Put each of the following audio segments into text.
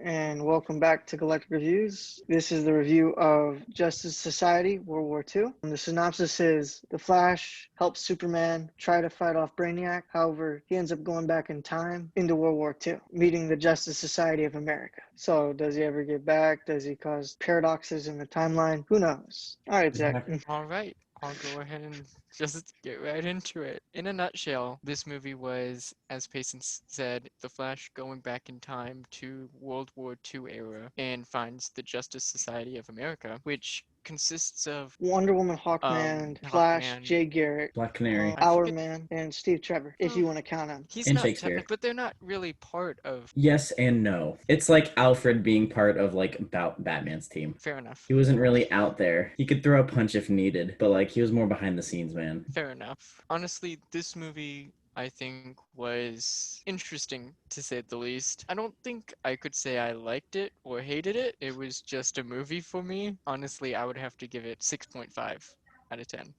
and welcome back to Galactic Reviews. This is the review of Justice Society World War II. And the synopsis is The Flash helps Superman try to fight off Brainiac. However, he ends up going back in time into World War II, meeting the Justice Society of America. So, does he ever get back? Does he cause paradoxes in the timeline? Who knows? All right, Zach. All right, I'll go ahead and just get right into it. In a nutshell, this movie was, as Payson said, The Flash going back in time to World War II era and finds the Justice Society of America, which consists of Wonder Woman, Hawkman, Flash, Hawkman, Jay Garrick, Black Canary, Hourman, and Steve Trevor, if you want to count him. He's and not Shakespeare. technical, but they're not really part of. Yes and no. It's like Alfred being part of about Batman's team. Fair enough. He wasn't really out there. He could throw a punch if needed, but he was more behind the scenes, man. Fair enough. Honestly, this movie I think was interesting to say the least. I don't think I could say I liked it or hated it. It was just a movie for me. Honestly, I would have to give it 6.5 out of 10.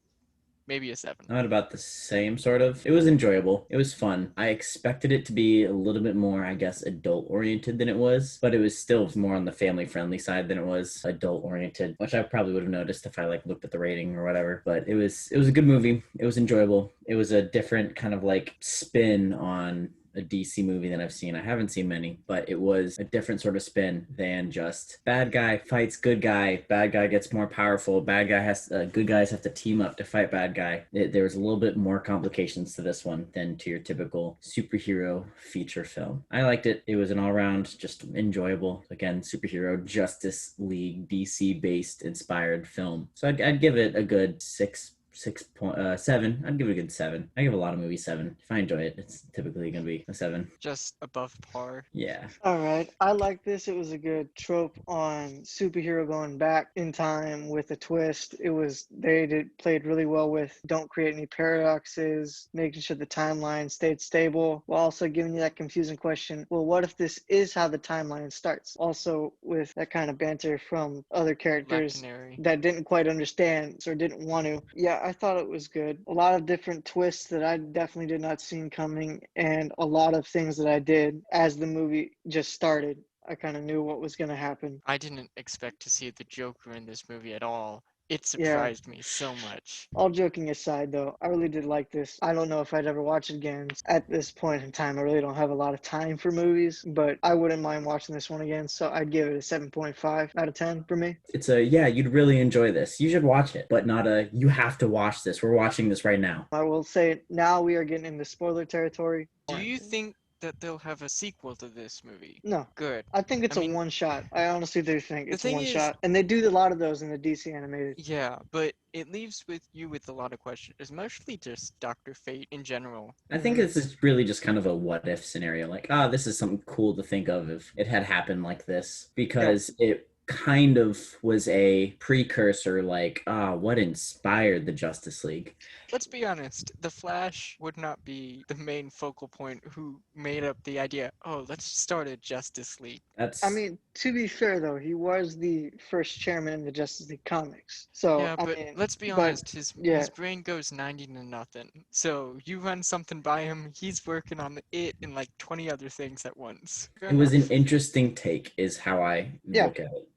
Maybe a 7. Not about the same, sort of. It was enjoyable. It was fun. I expected it to be a little bit more, adult-oriented than it was, but it was still more on the family-friendly side than it was adult-oriented, which I probably would have noticed if I looked at the rating or whatever. But it was a good movie. It was enjoyable. It was a different kind of spin on a DC movie than I've seen. I haven't seen many, but it was a different sort of spin than just bad guy fights good guy, bad guy gets more powerful, good guys have to team up to fight bad guy. There was a little bit more complications to this one than to your typical superhero feature film. I liked it. It was an all-around just enjoyable, again, superhero Justice League DC based inspired film. So I'd give it a good 6.7. I'd give it a good 7. I give a lot of movies 7. If I enjoy it, it's typically gonna be a 7. Just above par. Yeah. All right. I like this. It was a good trope on superhero going back in time with a twist. Played really well with don't create any paradoxes, making sure the timeline stayed stable, while also giving you that confusing question, well, what if this is how the timeline starts? Also with that kind of banter from other characters that didn't quite understand or didn't want to. Yeah, I thought it was good. A lot of different twists that I definitely did not see coming, and a lot of things that I did as the movie just started. I kind of knew what was going to happen. I didn't expect to see the Joker in this movie at all. It surprised me so much. All joking aside, though, I really did like this. I don't know if I'd ever watch it again. At this point in time, I really don't have a lot of time for movies, but I wouldn't mind watching this one again, so I'd give it a 7.5 out of 10 for me. It's you'd really enjoy this. You should watch it, but not you have to watch this. We're watching this right now. I will say, now we are getting into spoiler territory. Do you think that they'll have a sequel to this movie? No. Good. I think it's a one-shot. I honestly do think it's a one-shot. Is, and they do a lot of those in the DC animated. Yeah, but it leaves you with a lot of questions. It's mostly just Dr. Fate in general. I think this is really just kind of a what-if scenario. This is something cool to think of if it had happened like this. Because it kind of was a precursor, what inspired the Justice League? Let's be honest, the Flash would not be the main focal point who made up the idea, let's start a Justice League. To be fair, though, he was the first chairman in the Justice League comics. So, yeah, but let's be honest, his brain goes 90 to nothing. So you run something by him, he's working on it and 20 other things at once. It was an interesting take, is how I look at it.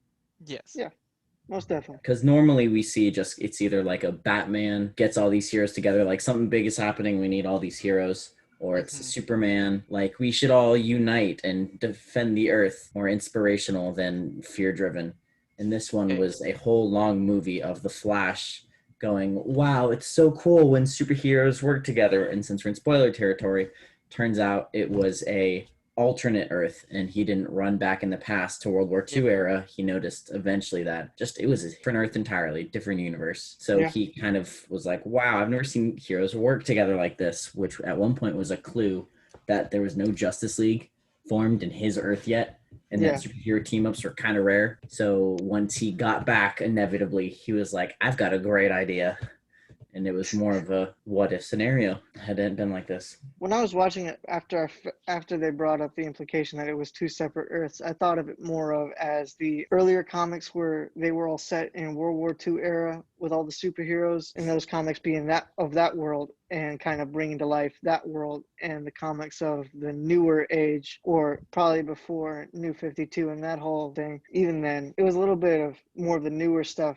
Yes. Yeah. Most definitely. Because normally we see it's either a Batman gets all these heroes together, something big is happening, we need all these heroes, or it's Superman, we should all unite and defend the Earth, more inspirational than fear-driven. And this one was a whole long movie of the Flash going, wow, it's so cool when superheroes work together. And since we're in spoiler territory, turns out it was a alternate Earth, and he didn't run back in the past to World War II era. He noticed eventually that it was a different Earth entirely, different universe. So he kind of was like, wow, I've never seen heroes work together like this, which at one point was a clue that there was no Justice League formed in his Earth yet, and that superhero team-ups were kind of rare. So once he got back, inevitably, he was like, I've got a great idea. and it was more of a what if scenario had it been like this. When I was watching it after they brought up the implication that it was two separate Earths, I thought of it more of as the earlier comics where they were all set in World War II era with all the superheroes, and those comics being that world and kind of bringing to life that world, and the comics of the newer age, or probably before New 52 and that whole thing. Even then, it was a little bit of more of the newer stuff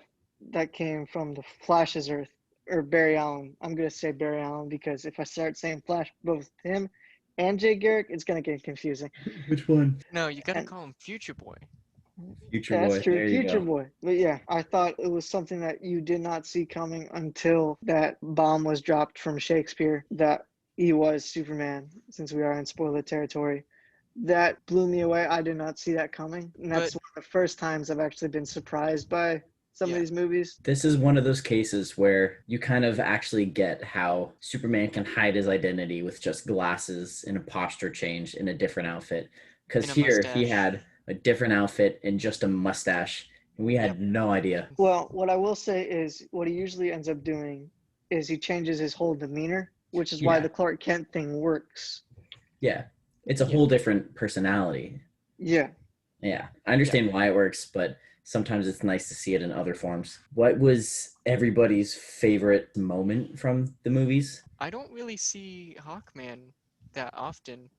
that came from the Flash's Earth, or Barry Allen. I'm gonna say Barry Allen because if I start saying Flash, both him and Jay Garrick, it's gonna get confusing. Which one? No, you gotta And call him Future Boy. Future yeah, that's Boy. true, There you Future go. Boy. But yeah, I thought it was something that you did not see coming until that bomb was dropped from Shakespeare that he was Superman. Since we are in spoiler territory, that blew me away. I did not see that coming, and But that's one of the first times I've actually been surprised by some of yeah, these movies. This is one of those cases where you kind of actually get how Superman can hide his identity with just glasses and a posture change in a different outfit. Because in a here he mustache. had a different outfit and just a mustache, and we Yep. had no idea. Well, what I will say is what he usually ends up doing is he changes his whole demeanor, which is why Yeah, the Clark Kent thing works. yeah. It's a Yeah. whole different personality. Yeah. Yeah, I understand why it works, but sometimes it's nice to see it in other forms. What was everybody's favorite moment from the movies? I don't really see Hawkman that often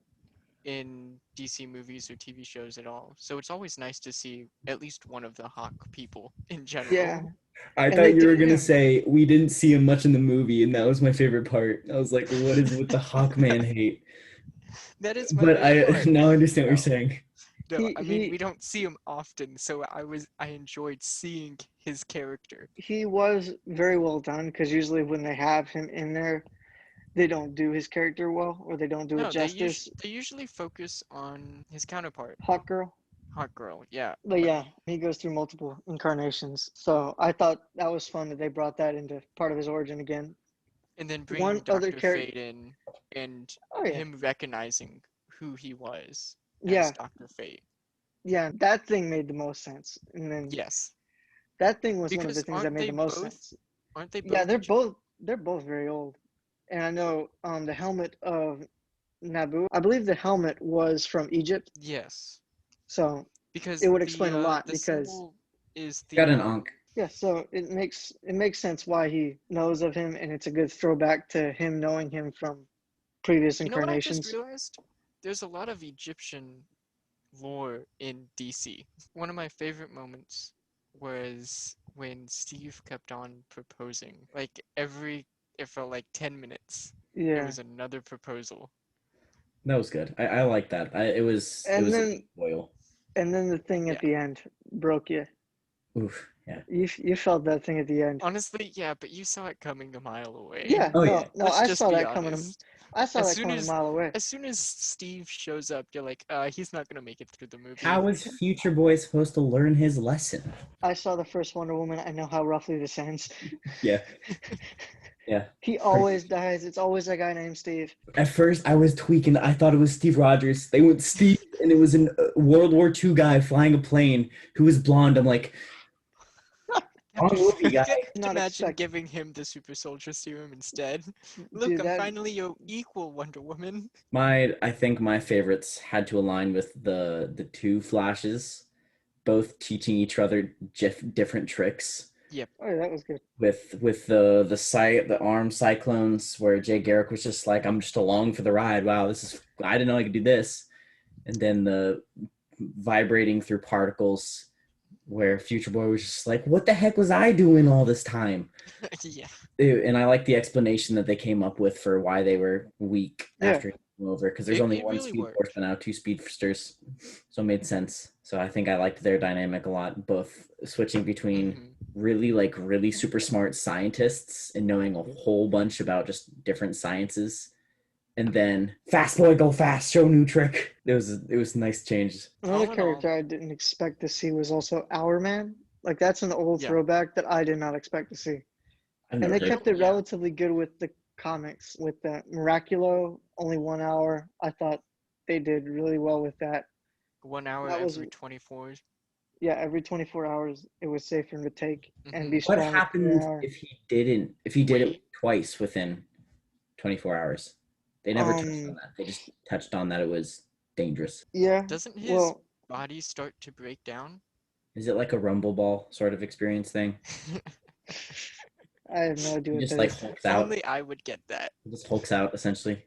in DC movies or TV shows at all. So it's always nice to see at least one of the Hawk people in Yeah. general. I And they thought you were did gonna him. say we didn't see him much in the movie, and that was my favorite part. I was like, "What is with the Hawkman hate?" That is my But favorite I part. now understand what you're No, saying. no, He I mean we he don't see him often, so I enjoyed seeing his character. he was very well done because usually when they have him in there, they don't do his character well or they don't do it No, justice. they usually focus on his counterpart, Hawk Girl. Hawk Girl. Yeah, But yeah, he goes through multiple incarnations. So I thought that was fun that they brought that into part of his origin again. and then bringing One other Dr. character. Fate in and Oh yeah. him recognizing who he was as Yeah. Dr. Fate. Yeah. That thing made the most sense. And then Yes, that thing was one of the because things that made the most sense. aren't they Yeah, both they're both very old. And I know the helmet of Naboo, I believe the helmet was from Egypt. Yes, So it because would explain a lot the because symbol is Got the an Ankh. yeah, so it makes sense why he knows of him, and it's a good throwback to him knowing him from previous You know what I just incarnations. realized? There's a lot of Egyptian lore in DC. One of my favorite moments was when Steve kept on proposing. Like it felt like 10 minutes. It Yeah. was another proposal. That was good. I like that. It And was a then good foil. the thing Yeah. at the end broke you. Oof. Yeah. You felt that thing at the end. Honestly, yeah, but you saw it coming a mile away. Yeah, Oh no, yeah. no, Let's I just saw be that coming. honest. I saw As that soon coming a as mile away. as soon as Steve shows up, you're like, he's not gonna make it through the movie. How is Future Boy supposed to learn his lesson? I saw the first Wonder Woman. I know how roughly this ends. Yeah. Yeah. He always dies. It's always a guy named Steve. At first, I was tweaking. I thought it was Steve Rogers. They went Steve, and it was a World War II guy flying a plane who was blonde. I'm like, wrong movie, guy. Just Not imagine expect, giving him the super soldier serum instead. Look, dude. I'm That finally your equal Wonder Woman. I think my favorites had to align with the two Flashes, both teaching each other different tricks. Yep. oh yeah, that was good. With the arm cyclones, where Jay Garrick was just like, I'm just along for the ride. Wow, I didn't know I could do this. And then the vibrating through particles, where Future Boy was just like, what the heck was I doing all this time? Yeah. And I like the explanation that they came up with for why they were weak Yeah. after he came over, because there's only It one really Speed worked. Force, but now two Speedsters, so it made sense. So I think I liked their dynamic a lot, both switching between Mhm. really super smart scientists and knowing a whole bunch about just different sciences, and then fast boy go fast, show new trick. It was a nice change. Another All in all, character I didn't expect to see was also Our Man. Like that's an old yeah. throwback that I did not expect to see. I've And never they heard. kept it Yeah. relatively good with the comics. With the Miraculo, only 1 hour. I thought they did really well with that. 1 hour That was every 24. Yeah, every 24 hours it was safe for him to take and be Hmm. What stronger for an happened hour. if he didn't? If he did it Wait. twice within 24 hours? They never touched on Um, that. They just touched on that it was dangerous. yeah, Doesn't his well, body start to break down? Is it like a rumble ball sort of experience thing? I have no idea He what just that like is. hulks If out. only I would get that. He just hulks out essentially.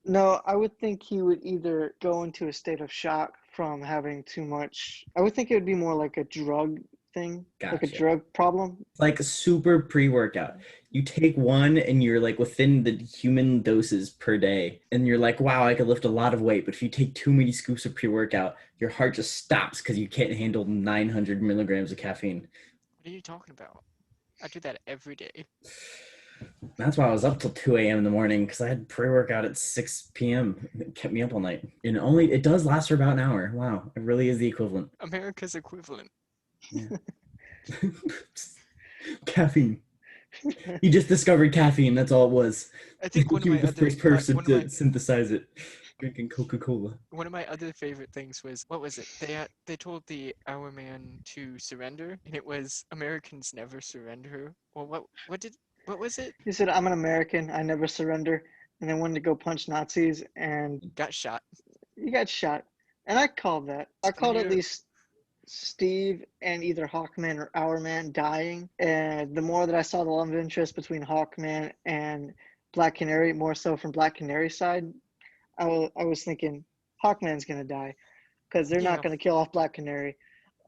No, I would think he would either go into a state of shock from having too much. I would think it would be more like a drug thing, like a Gotcha. drug problem. It's like super pre-workout. You take one and you're like within the human doses per day, and you're like, wow, I could lift a lot of weight. But if you take too many scoops of pre-workout, your heart just stops because you can't handle 900 milligrams of caffeine. What are you talking about? I do that every day. That's why I was up till 2 a.m. in the morning because I had pre-workout at 6 p.m. It kept me up all night. And it does last for about an hour. Wow, it really is the equivalent. America's equivalent. Yeah. Caffeine. He just discovered caffeine. That's all it was. I think one of He was my the other first person one of to synthesize it. Drinking Coca-Cola. one of my other favorite things was what was it? They told the Our Man to surrender, and it was Americans never surrender. Well, what was it? He said, "I'm an American. I never surrender." And then wanted to go punch Nazis, and Got shot. he got shot. And I called that. I called at Spear. least Steve and either Hawkman or Hourman dying. And the more that I saw the love interest between Hawkman and Black Canary, more so from Black Canary's side, I was thinking Hawkman's gonna die because they're not Yeah, gonna kill off Black Canary,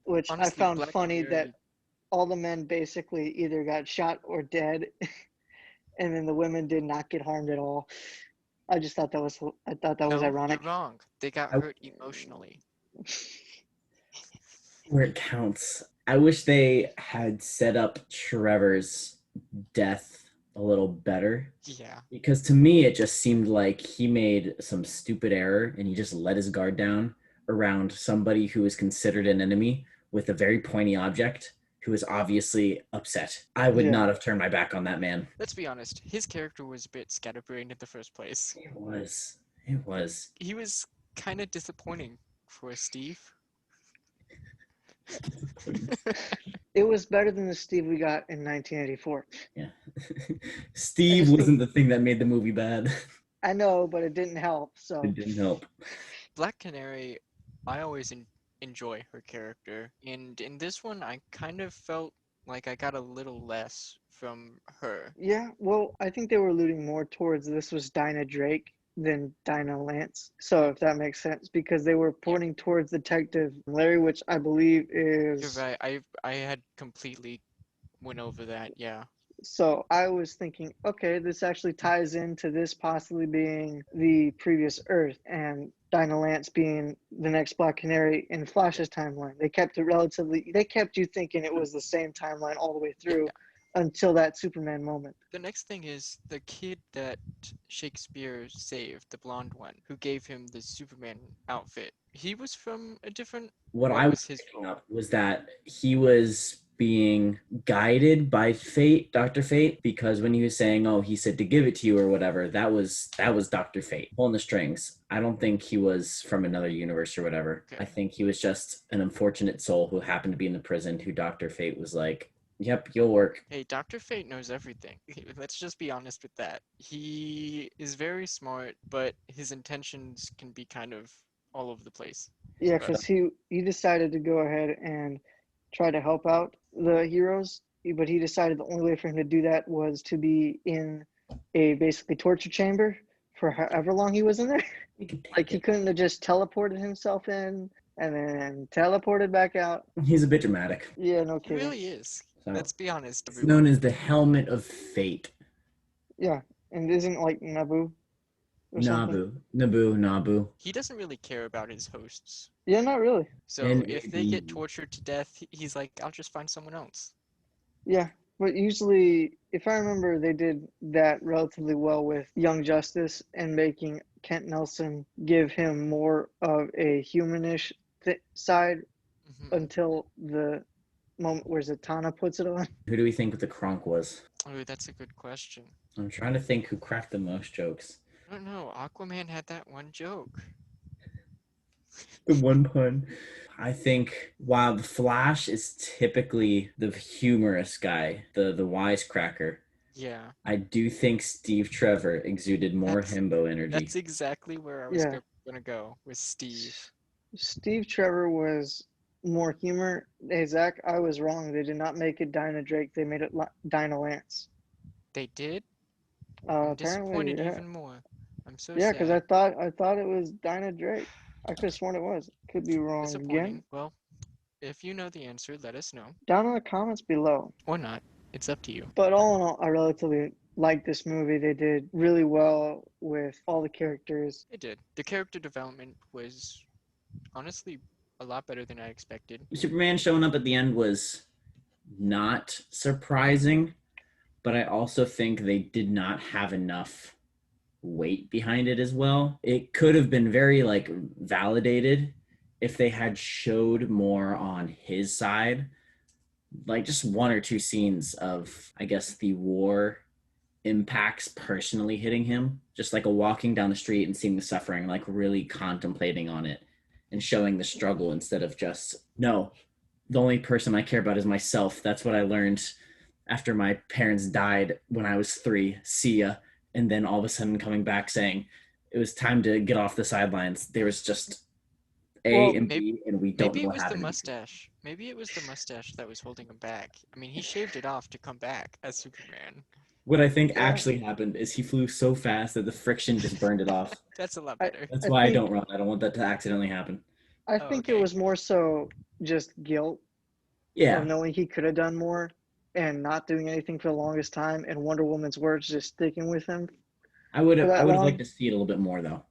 which I honestly, found Black funny that Canary. all the men basically either got shot or dead, and then the women did not get harmed at all. I thought that was No, you're ironic. wrong. They got I, hurt emotionally. where it counts. I wish they had set up Trevor's death a little better. Yeah. Because to me, it just seemed like he made some stupid error and he just let his guard down around somebody who is considered an enemy with a very pointy object who is obviously upset. I would Yeah, not have turned my back on that man. Let's be honest. His character was a bit scatterbrained in the first place. It was. It was. He was kind of disappointing for Steve. it was better than the Steve we got in 1984. Yeah. I Steve just wasn't think the thing that made the movie bad. I know, but it didn't help. So It didn't help. Black Canary, I always enjoy her character, and in this one, I kind of felt like I got a little less from her. yeah, well, I think they were alluding more towards this was Dinah Drake than Dinah Lance. So if that makes sense, because they were Yeah, pointing towards Detective Larry, which I believe you're is. right. I had completely went over that. Yeah. So I was thinking, okay, this actually ties into this possibly being the previous Earth and Dinah Lance being the next Black Canary in Flash's timeline. They kept you thinking it was the same timeline all the way through Yeah. until that Superman moment. The next thing is the kid that Shakespeare saved, the blonde one, who gave him the Superman outfit. He was from a different. What What I was was his picking role? up was that he was being guided by fate, Dr. Fate, because when he was saying, "Oh, he said to give it to you" or whatever, that was Dr. Fate pulling the strings. I don't think he was from another universe or whatever. I Okay. think he was just an unfortunate soul who happened to be in the prison who Dr. Fate was like, "Yep, you'll work." Hey, Dr. Fate knows everything. Let's just be honest with that. He is very smart, but his intentions can be kind of all over the place. Yeah, But because he decided to go ahead and try to help out the heroes, but he decided the only way for him to do that was to be in a basically torture chamber for however long he was in there. We could Like take he it. couldn't have just teleported himself in and then teleported back out. He's a bit dramatic. Yeah, no he kidding. really is. So Let's be honest, it's known everyone. as the helmet of fate. Yeah, and isn't like Naboo or something. Nabu. He doesn't really care about his hosts. Yeah, not really. So And if they get tortured to death, he's like, I'll just find someone else. Yeah, but usually, if I remember, they did that relatively well with Young Justice and making Kent Nelson give him more of a humanish side Hmm. until the moment where Zatanna puts it on. who do we think the Kronk was? Oh, that's a good question. I'm trying to think who cracked the most jokes. I don't know. Aquaman had that one joke. The one pun. I think while the Flash is typically the humorous guy, the wisecracker, Yeah, I do think Steve Trevor exuded more that's himbo energy. that's exactly where I was Yeah. gonna go with Steve. Steve Trevor was more humor. Hey, Zach, I was wrong. They did not make it Dinah Drake. They made it Dinah Lance. They did. I'm Apparently, disappointed yeah. even more. I'm so Yeah, because sad. I thought it was Dinah Drake. I could have sworn it was. Could be wrong again. Disappointing. Well, if you know the answer, let us know. Down in the comments below. Or not. It's up to you. But all in all, I relatively like this movie. They did really well with all the characters. It did. The character development was honestly a lot better than I expected. Superman showing up at the end was not surprising, but I also think they did not have enough weight behind it as well. It could have been very like validated if they had showed more on his side, like just one or two scenes of, I guess, the war impacts personally hitting him, just like a walking down the street and seeing the suffering, like really contemplating on it and showing the struggle instead of just, no, the only person I care about is myself. That's what I learned after my parents died when I was 3. See ya. And then all of a sudden coming back saying it was time to get off the sidelines. There was just A Well, and Maybe B, and we don't maybe know it what was the happened. mustache. Maybe it was the mustache that was holding him back. I mean, he shaved it off to come back as Superman. What I think yeah, actually happened is he flew so fast that the friction just burned it off. That's a lot I better. That's I why I think don't run. I don't want that to accidentally happen. I Oh, think it okay. was more so just guilt of Yeah, knowing he could have done more and not doing anything for the longest time, and Wonder Woman's words just sticking with him for I that would have liked long. to see it a little bit more though.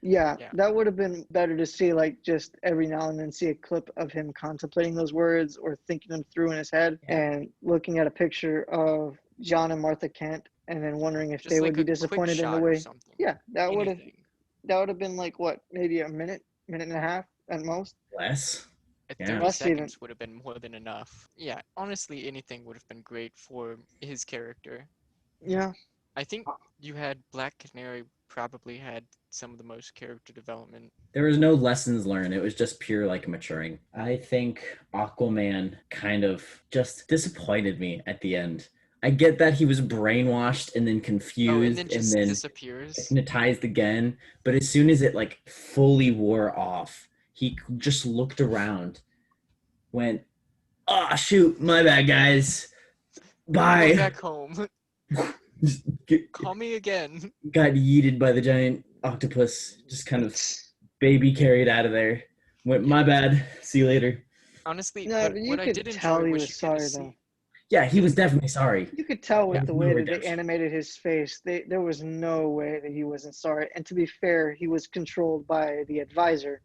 Yeah, Yeah. that would have been better to see, like just every now and then see a clip of him contemplating those words or thinking them through in his head Yeah. and looking at a picture of John and Martha Kent and then wondering if Just they would like be a quick disappointed in the shot or way. something. Yeah, Anything. that would have been like what, maybe a minute and a half at most. Less. Yeah. 30 Less even. seconds would have been more than enough. Yeah, honestly, anything would have been great for his character. Yeah. I think you had Black Canary probably had some of the most character development. There was no lessons learned. It was just pure like maturing. I think Aquaman kind of just disappointed me at the end. I get that he was brainwashed and then Oh, and confused then and just then disappears. hypnotized again, but as soon as it like fully wore off, he just looked around, went, "Oh shoot, my bad guys. Gotta go Bye." back home. Just Call me again. got yeeted by the giant octopus, just kind of baby carried out of there. Went, Yeah. my bad. See you later. Honestly, No, but you what I could did tell enjoy he was was you get to sorry though. see. Yeah, he Yeah. was definitely sorry. You could tell Yeah. with the No way that they redemption. animated his face. There was no way that he wasn't sorry. And to be fair, he was controlled by the advisor,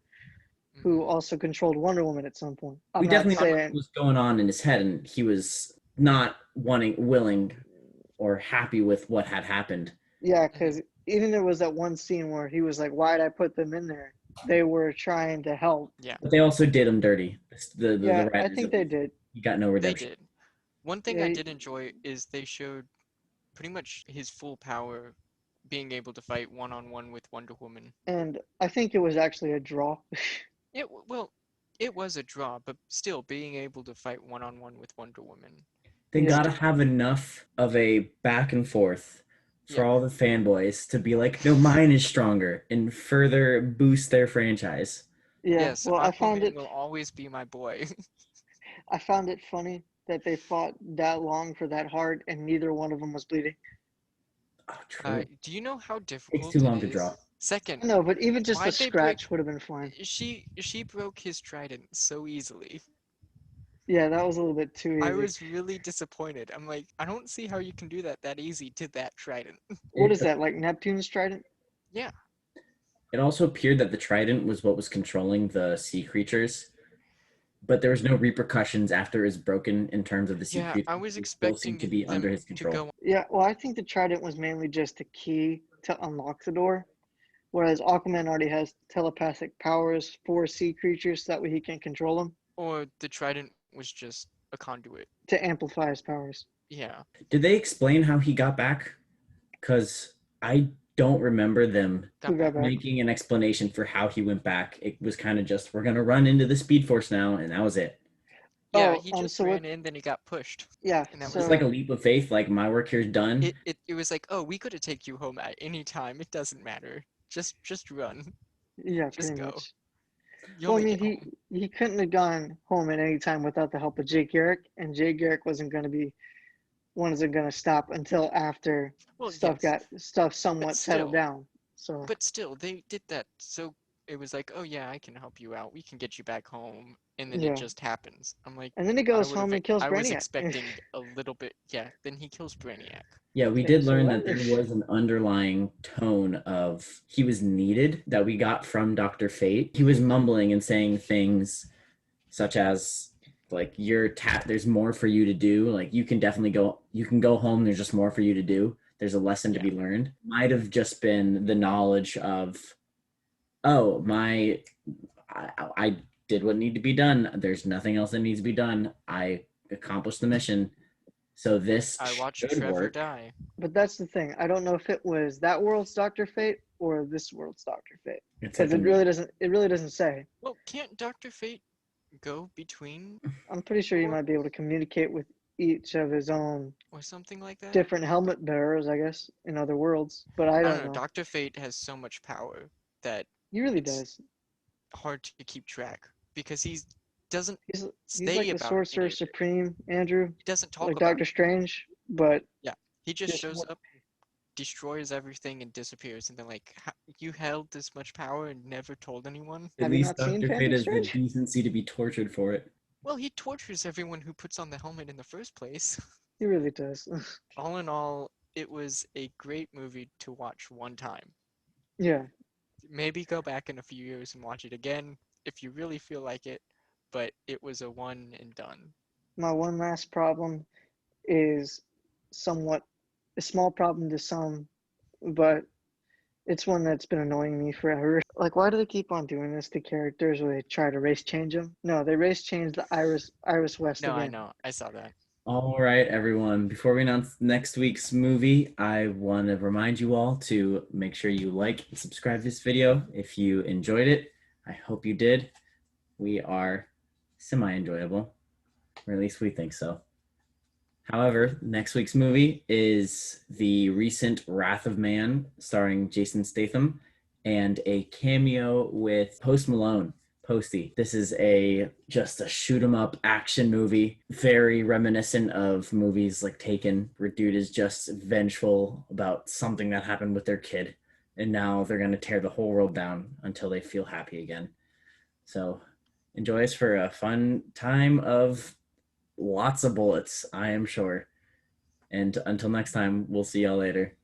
who Mhm. also controlled Wonder Woman at some point. I'm We not definitely know what saying, was going on in his head, and he was not willing, or happy with what had happened. yeah, Mhm. because even there was that one scene where he was like, "Why'd I put them in there?" They were trying to help. Yeah, But they also did him dirty. The Yeah, I writers think of they did. he got no they redemption. did. One thing Yeah, I did enjoy is they showed pretty much his full power being able to fight one on one with Wonder Woman. and I think it was actually a draw. Well, it was a draw, but still being able to fight one on one with Wonder Woman. They Yeah, gotta have enough of a back and forth for Yeah. all the fanboys to be like, no, mine is stronger and further boost their franchise. yeah. Yes, Well, Aquaman will always be my boy. I found it funny that they fought that long for that hard, and neither one of them was bleeding. Oh, true. Do you know how Takes too difficult it long to is? draw. Second, I know, but even just a why'd they break? scratch would have been fine. She broke his trident so easily. Yeah, that was a little bit too I easy. was really disappointed. I'm like, I don't see how you can do that easy to that trident. What It, is that, like Neptune's trident? Yeah, it also appeared that the trident was what was controlling the sea creatures, but there was no repercussions after it was broken in terms of the sea yeah. creatures. I was They still seemed to expecting be under them his to control. go. Yeah, well, I think the trident was mainly just a key to unlock the door, whereas Aquaman already has telepathic powers for sea creatures, so that way he can control them Or the trident was just a conduit. to amplify his powers. Yeah. Did they explain how he got back? Because I don't remember them Who got back? making an explanation for how he went back. It was kind of just, we're gonna run into the Speed Force now, and that was it. Yeah, Oh, he just so what? ran in, then he got pushed. Yeah, And that It's was like it. a so leap of faith, like my work here's done. It was like, oh, we could have take you home at any time. It doesn't matter. Just run. yeah, Just pretty go. much. You'll Well, I make mean, it home. he couldn't have gone home at any time without the help of Jake Garrick, and Jake Garrick wasn't going to stop until after Well, yes, stuff but somewhat settled still, down. So they did that. So it was like, oh yeah, I can help you out. We can get you back home, and then it yeah, just happens. I'm like, and then he I goes would have. home and kills I was Brainiac. expecting a little bit. Yeah, then he kills Brainiac. Yeah, we Yeah, did so learn what? that there was an underlying tone of he was needed that we got from Dr. Fate. He was mumbling and saying things such as like there's more for you to do. Like you can go home, there's just more for you to do. There's a lesson to Yeah, be learned. Might have just been the knowledge of, oh, I did what needed to be done. There's nothing else that needs to be done. I accomplished the mission. So this I watched should Trevor work. die. But that's the thing. I don't know if it was that world's Doctor Fate or this world's Doctor Fate It's because like a it really doesn't. It really doesn't say. Well, can't Doctor Fate go between I'm pretty sure you or might be able to communicate with each of his own something like that? different helmet bearers, I guess, in other worlds. But I I don't don't know. know. Doctor Fate has so much power that He really it's does. hard to keep track because he doesn't He's like say the about any Sorcerer of it. Supreme, Andrew, He doesn't talk like about Doctor it. Strange, but Yeah, he just just shows up, destroys everything, and disappears. And then like, you held this much power and never told anyone? At have you least not seen Dr. Fate Phantom has the Strange? decency to be tortured for it. Well, he tortures everyone who puts on the helmet in the first place. He really does. All in all, it was a great movie to watch one time. Yeah, Maybe go back in a few years and watch it again if you really feel like it, but it was a one and done. my one last problem is somewhat a small problem to some, but it's one that's been annoying me forever. Like, why do they keep on doing this to characters where they try to race change them? No, they race change the Iris West No, I again. know. I saw that. All right, everyone. Before we announce next week's movie, I want to remind you all to make sure you like and subscribe to this video if you enjoyed it. I hope you did. We are semi-enjoyable, or at least we think so. However, next week's movie is the recent Wrath of Man, starring Jason Statham, and a cameo with Post Malone. Posty. This is just a shoot 'em up action movie, very reminiscent of movies like Taken, where dude is just vengeful about something that happened with their kid, and now they're gonna tear the whole world down until they feel happy again. So enjoy us for a fun time of lots of bullets, I am sure. And until next time, we'll see y'all later.